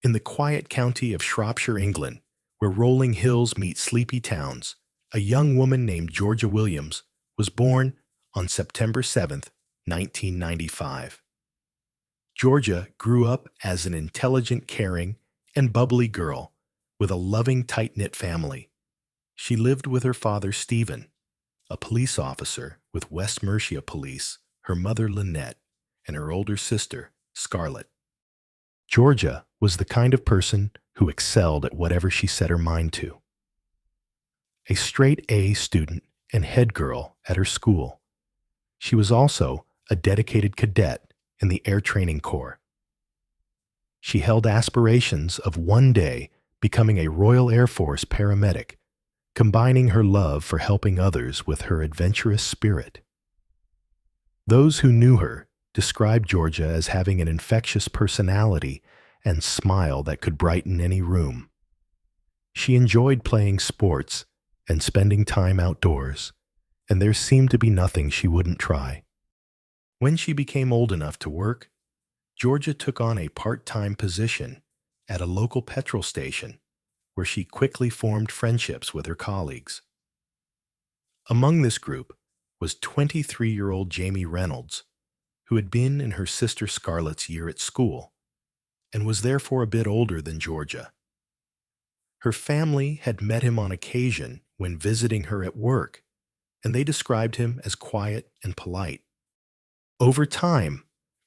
In the quiet county of Shropshire, England, where rolling hills meet sleepy towns, a young woman named Georgia Williams was born on September 7th, 1995. Georgia grew up as an intelligent, caring, and bubbly girl with a loving, tight-knit family. She lived with her father, Stephen, a police officer with West Mercia Police, her mother, Lynette, and her older sister, Scarlett. Georgia was the kind of person who excelled at whatever she set her mind to. A straight A student and head girl at her school, she was also a dedicated cadet in the Air Training Corps. She held aspirations of one day becoming a Royal Air Force paramedic, combining her love for helping others with her adventurous spirit. Those who knew her described Georgia as having an infectious personality and smile that could brighten any room. She enjoyed playing sports and spending time outdoors, and there seemed to be nothing she wouldn't try. When she became old enough to work, Georgia took on a part-time position at a local petrol station where she quickly formed friendships with her colleagues. Among this group was 23-year-old Jamie Reynolds, who had been in her sister Scarlett's year at school and was therefore a bit older than Georgia. Her family had met him on occasion when visiting her at work, and they described him as quiet and polite. Over time,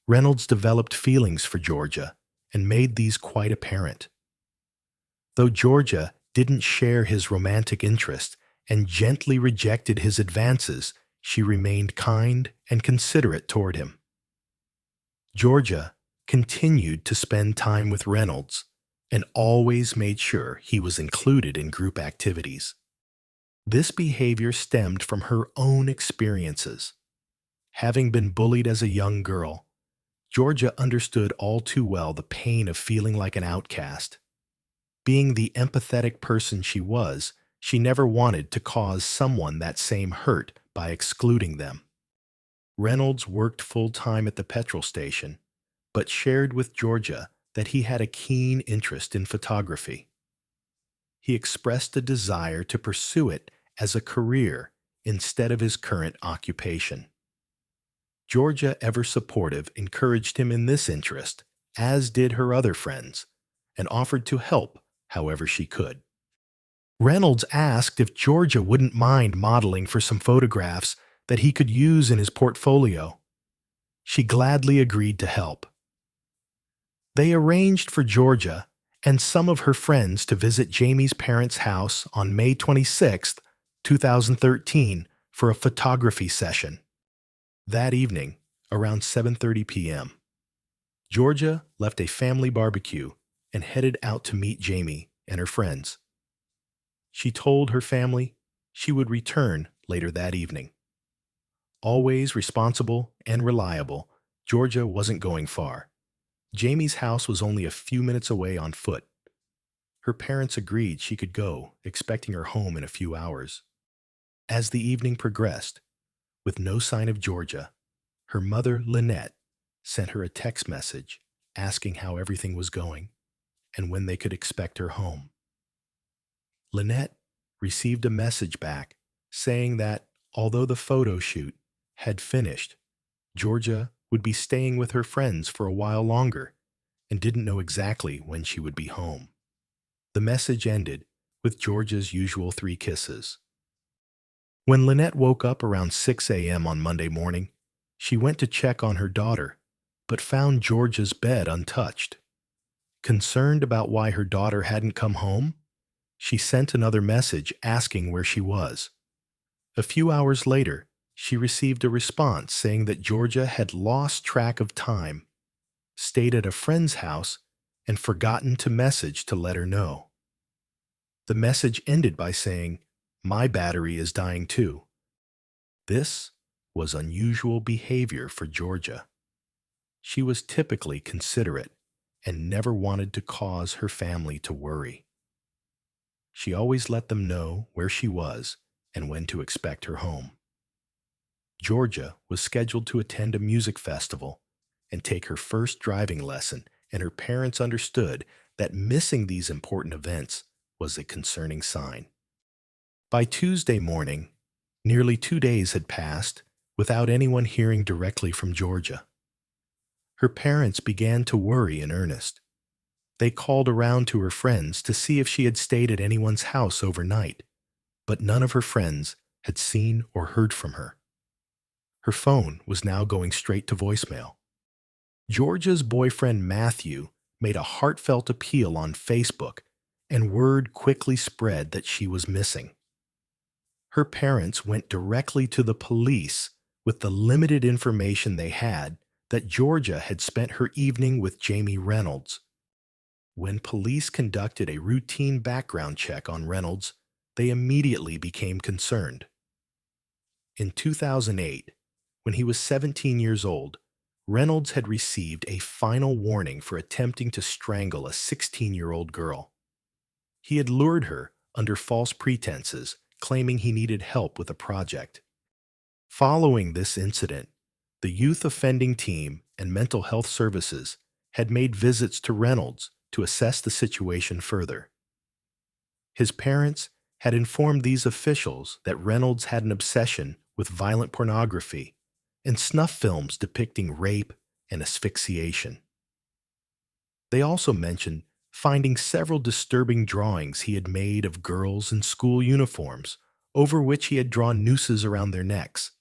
Reynolds developed feelings for Georgia and made these quite apparent. Though Georgia didn't share his romantic interest and gently rejected his advances, she remained kind and considerate toward him. Georgia continued to spend time with Reynolds and always made sure he was included in group activities. This behavior stemmed from her own experiences. Having been bullied as a young girl, Georgia understood all too well the pain of feeling like an outcast. Being the empathetic person she was, she never wanted to cause someone that same hurt by excluding them. Reynolds worked full-time at the petrol station, but shared with Georgia that he had a keen interest in photography. He expressed a desire to pursue it as a career instead of his current occupation. Georgia, ever supportive, encouraged him in this interest, as did her other friends, and offered to help however she could. Reynolds asked if Georgia wouldn't mind modeling for some photographs that he could use in his portfolio. She gladly agreed to help. They arranged for Georgia and some of her friends to visit Jamie's parents' house on May 26, 2013, for a photography session. That evening, around 7:30 p.m., Georgia left a family barbecue and headed out to meet Jamie and her friends. She told her family she would return later that evening. Always responsible and reliable, Georgia wasn't going far. Jamie's house was only a few minutes away on foot. Her parents agreed she could go, expecting her home in a few hours. As the evening progressed, with no sign of Georgia, her mother, Lynette, sent her a text message asking how everything was going and when they could expect her home. Lynette received a message back saying that, although the photo shoot had finished, Georgia would be staying with her friends for a while longer and didn't know exactly when she would be home. The message ended with Georgia's usual 3 kisses. When Lynette woke up around 6 a.m. on Monday morning, she went to check on her daughter, but found Georgia's bed untouched. Concerned about why her daughter hadn't come home, she sent another message asking where she was. A few hours later, she received a response saying that Georgia had lost track of time, stayed at a friend's house, and forgotten to message to let her know. The message ended by saying, "My battery is dying too." This was unusual behavior for Georgia. She was typically considerate and never wanted to cause her family to worry. She always let them know where she was and when to expect her home. Georgia was scheduled to attend a music festival and take her first driving lesson, and her parents understood that missing these important events was a concerning sign. By Tuesday morning, nearly 2 days had passed without anyone hearing directly from Georgia. Her parents began to worry in earnest. They called around to her friends to see if she had stayed at anyone's house overnight, but none of her friends had seen or heard from her. Her phone was now going straight to voicemail. Georgia's boyfriend Matthew made a heartfelt appeal on Facebook, and word quickly spread that she was missing. Her parents went directly to the police with the limited information they had that Georgia had spent her evening with Jamie Reynolds. When police conducted a routine background check on Reynolds, they immediately became concerned. In 2008, when he was 17 years old, Reynolds had received a final warning for attempting to strangle a 16-year-old girl. He had lured her under false pretenses, claiming he needed help with a project. Following this incident, the youth offending team and mental health services had made visits to Reynolds to assess the situation further. His parents had informed these officials that Reynolds had an obsession with violent pornography and snuff films depicting rape and asphyxiation. They also mentioned finding several disturbing drawings he had made of girls in school uniforms, over which he had drawn nooses around their necks.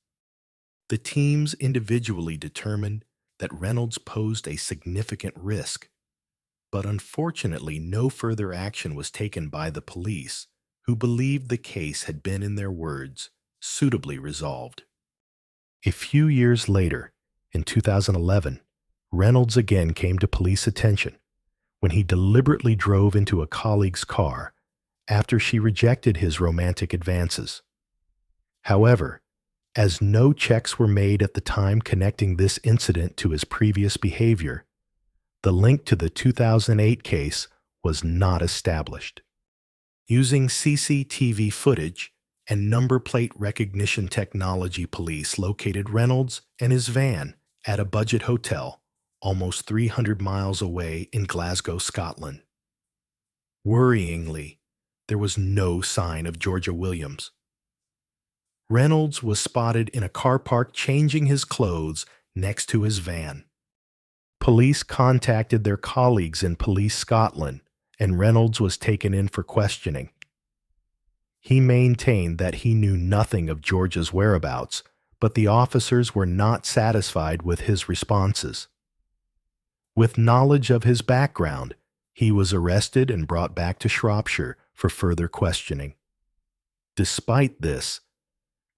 The teams individually determined that Reynolds posed a significant risk, but unfortunately no further action was taken by the police, who believed the case had been, in their words, suitably resolved. A few years later, in 2011, Reynolds again came to police attention when he deliberately drove into a colleague's car after she rejected his romantic advances. However, as no checks were made at the time connecting this incident to his previous behavior, the link to the 2008 case was not established. Using CCTV footage and number plate recognition technology, police located Reynolds and his van at a budget hotel almost 300 miles away in Glasgow, Scotland. Worryingly, there was no sign of Georgia Williams. Reynolds was spotted in a car park changing his clothes next to his van. Police contacted their colleagues in Police Scotland, and Reynolds was taken in for questioning. He maintained that he knew nothing of Georgia's whereabouts, but the officers were not satisfied with his responses. With knowledge of his background, he was arrested and brought back to Shropshire for further questioning. Despite this,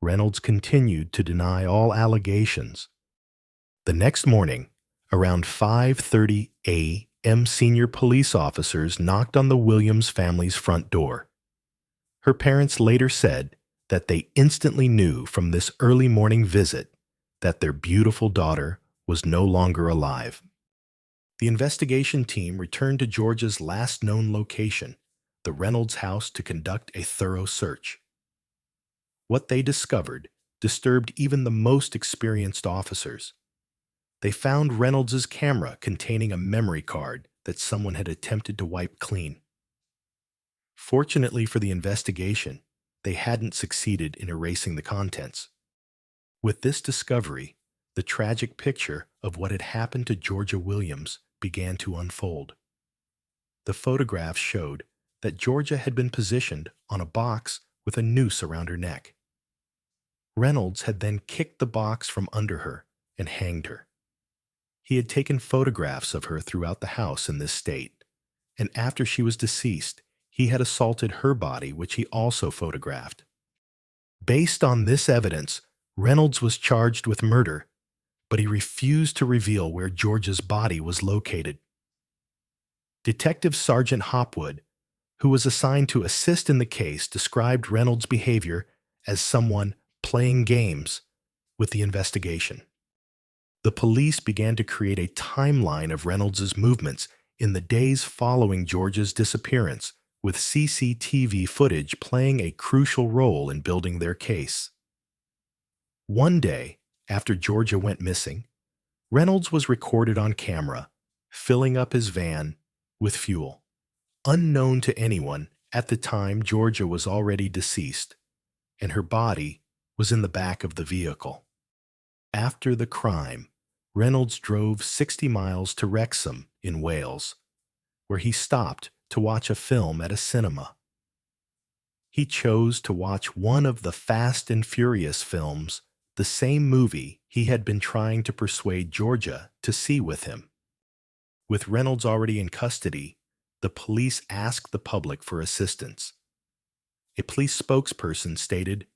Reynolds continued to deny all allegations. The next morning, around 5:30 a.m., senior police officers knocked on the Williams family's front door. Her parents later said that they instantly knew from this early morning visit that their beautiful daughter was no longer alive. The investigation team returned to Georgia's last known location, the Reynolds house, to conduct a thorough search. What they discovered disturbed even the most experienced officers. They found Reynolds's camera containing a memory card that someone had attempted to wipe clean. Fortunately for the investigation, they hadn't succeeded in erasing the contents. With this discovery, the tragic picture of what had happened to Georgia Williams began to unfold. The photographs showed that Georgia had been positioned on a box with a noose around her neck. Reynolds had then kicked the box from under her and hanged her. He had taken photographs of her throughout the house in this state, and after she was deceased, he had assaulted her body, which he also photographed. Based on this evidence, Reynolds was charged with murder, but he refused to reveal where Georgia's body was located. Detective Sergeant Hopwood, who was assigned to assist in the case, described Reynolds' behavior as someone playing games with the investigation. The police began to create a timeline of Reynolds' movements in the days following Georgia's disappearance, with CCTV footage playing a crucial role in building their case. One day, after Georgia went missing, Reynolds was recorded on camera, filling up his van with fuel. Unknown to anyone, at the time Georgia was already deceased, and her body was in the back of the vehicle. After the crime, Reynolds drove 60 miles to Wrexham in Wales, where he stopped to watch a film at a cinema. He chose to watch one of the Fast and Furious films, the same movie he had been trying to persuade Georgia to see with him. With Reynolds already in custody, the police asked the public for assistance. A police spokesperson stated,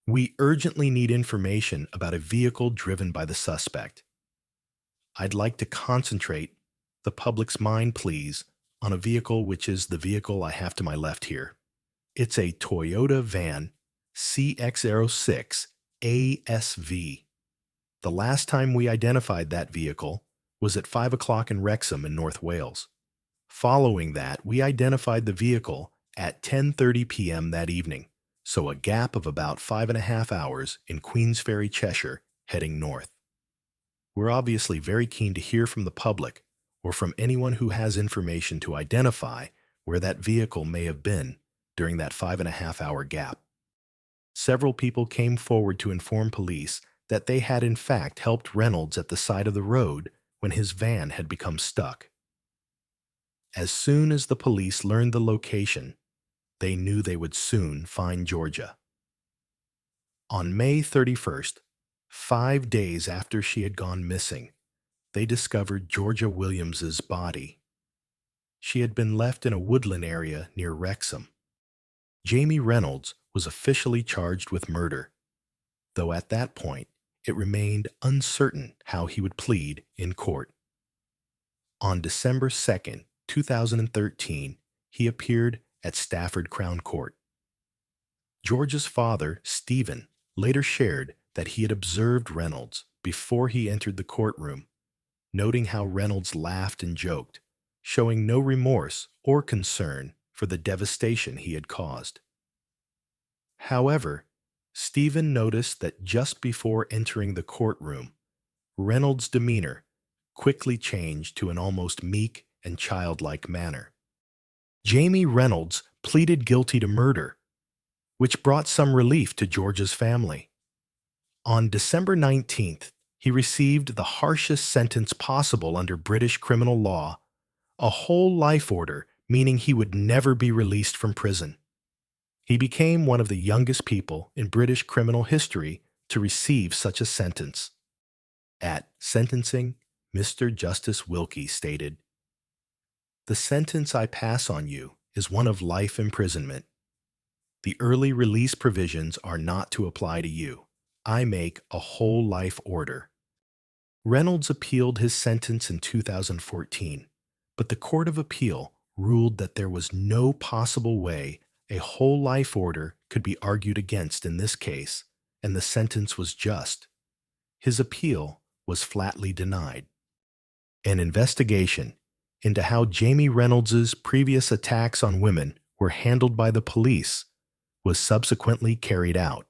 "We urgently need information about a vehicle driven by the suspect. I'd like to concentrate the public's mind, please, on a vehicle which is the vehicle I have to my left here. It's a Toyota van CX-06 ASV. The last time we identified that vehicle was at 5 o'clock in Wrexham in North Wales. Following that, we identified the vehicle at 10:30 p.m. that evening, so a gap of about 5.5 hours in Queensferry, Cheshire, heading north. We're obviously very keen to hear from the public or from anyone who has information to identify where that vehicle may have been during that 5.5 hour gap." Several people came forward to inform police that they had in fact helped Reynolds at the side of the road when his van had become stuck. As soon as the police learned the location, they knew they would soon find Georgia. On May 31st, 5 days after she had gone missing, they discovered Georgia Williams's body. She had been left in a woodland area near Wrexham. Jamie Reynolds was officially charged with murder, though at that point it remained uncertain how he would plead in court. On December 2nd, 2013, he appeared at Stafford Crown Court. Georgia's father, Stephen, later shared that he had observed Reynolds before he entered the courtroom, noting how Reynolds laughed and joked, showing no remorse or concern for the devastation he had caused. However, Stephen noticed that just before entering the courtroom, Reynolds' demeanor quickly changed to an almost meek and childlike manner. Jamie Reynolds pleaded guilty to murder, which brought some relief to Georgia's family. On December 19th, he received the harshest sentence possible under British criminal law, a whole life order, meaning he would never be released from prison. He became one of the youngest people in British criminal history to receive such a sentence. At sentencing, Mr. Justice Wilkie stated, "The sentence I pass on you is one of life imprisonment. The early release provisions are not to apply to you. I make a whole life order." Reynolds appealed his sentence in 2014, but the Court of Appeal ruled that there was no possible way a whole life order could be argued against in this case, and the sentence was just. His appeal was flatly denied. An investigation into how Jamie Reynolds's previous attacks on women were handled by the police was subsequently carried out.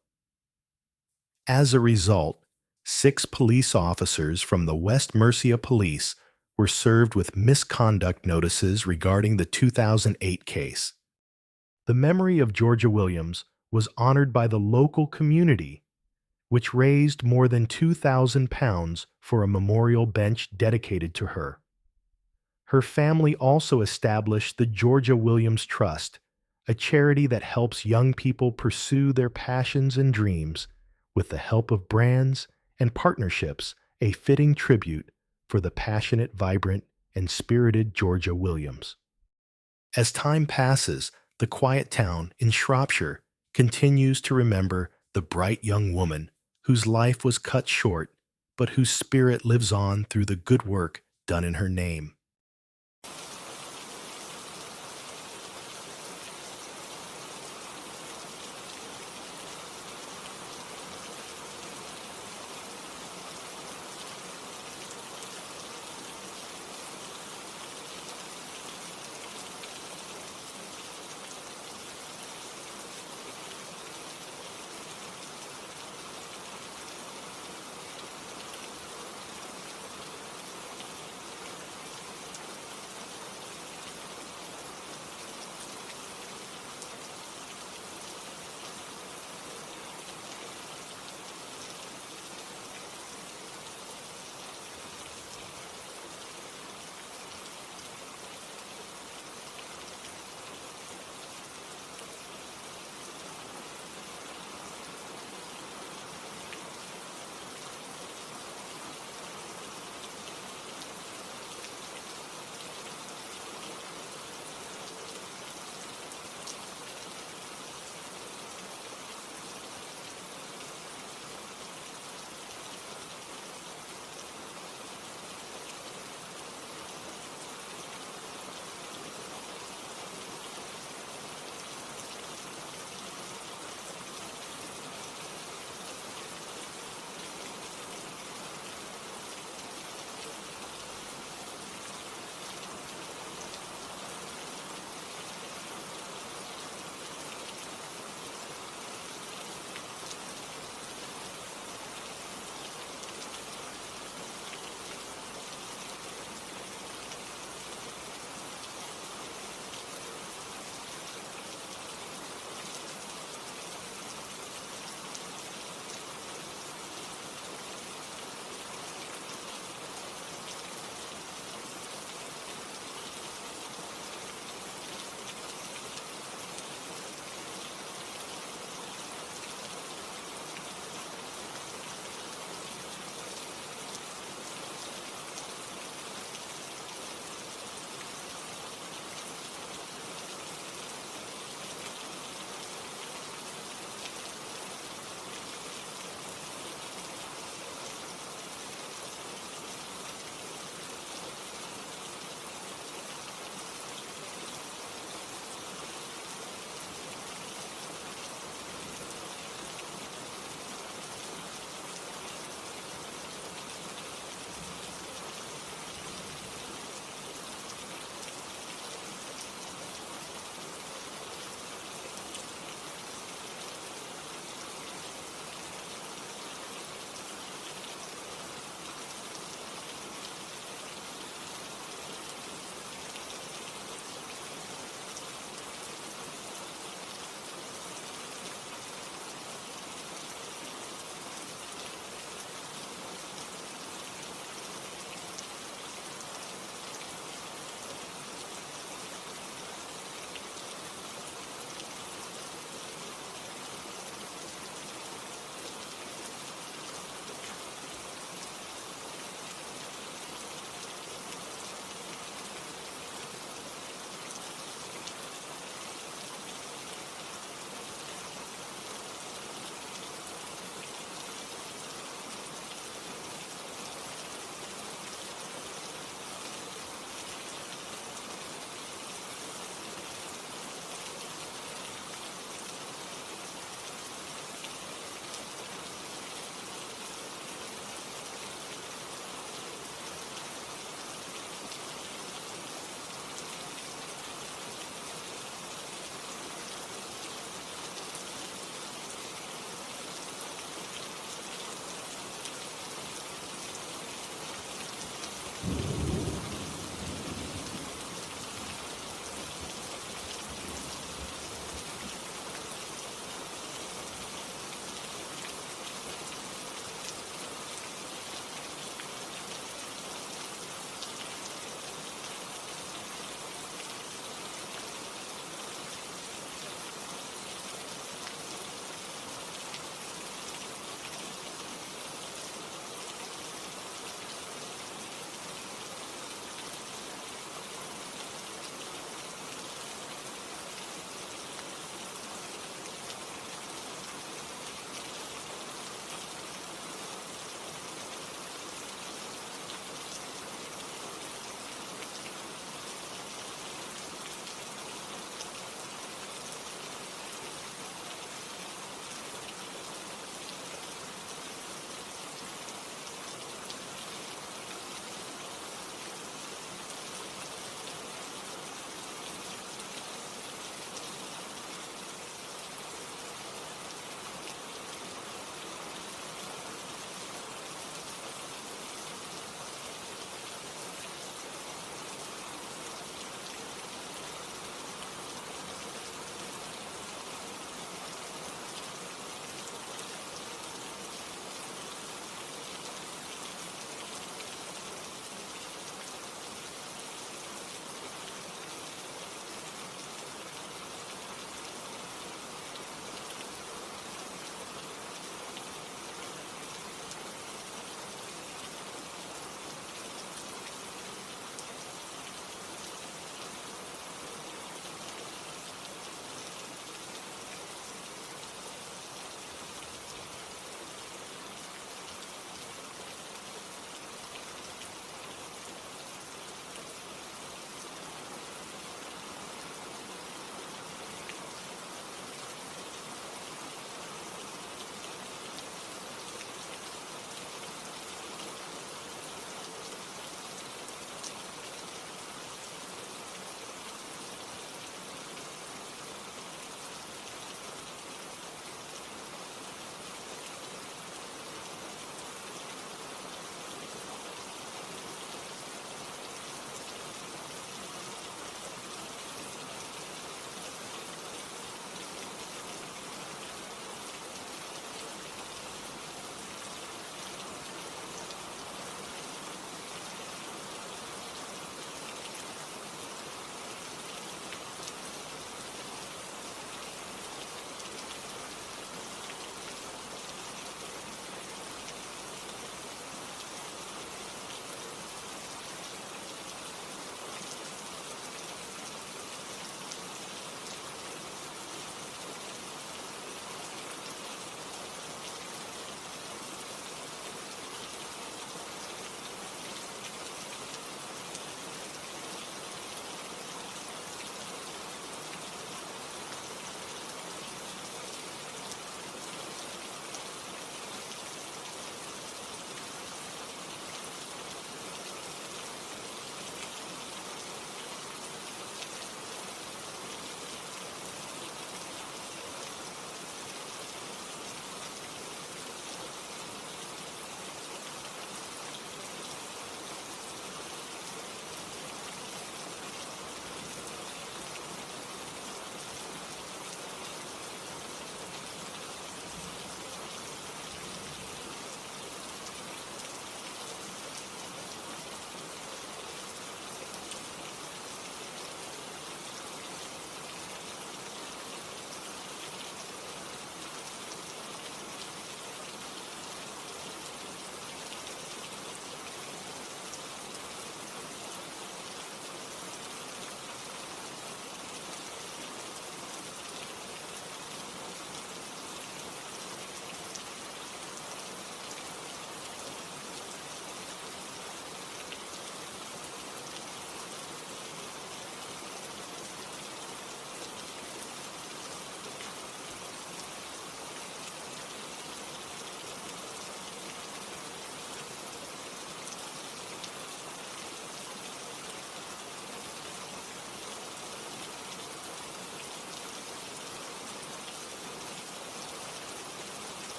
As a result, 6 police officers from the West Mercia Police were served with misconduct notices regarding the 2008 case. The memory of Georgia Williams was honored by the local community, which raised more than £2,000 for a memorial bench dedicated to her. Her family also established the Georgia Williams Trust, a charity that helps young people pursue their passions and dreams with the help of brands and partnerships, a fitting tribute for the passionate, vibrant, and spirited Georgia Williams. As time passes, the quiet town in Shropshire continues to remember the bright young woman whose life was cut short, but whose spirit lives on through the good work done in her name.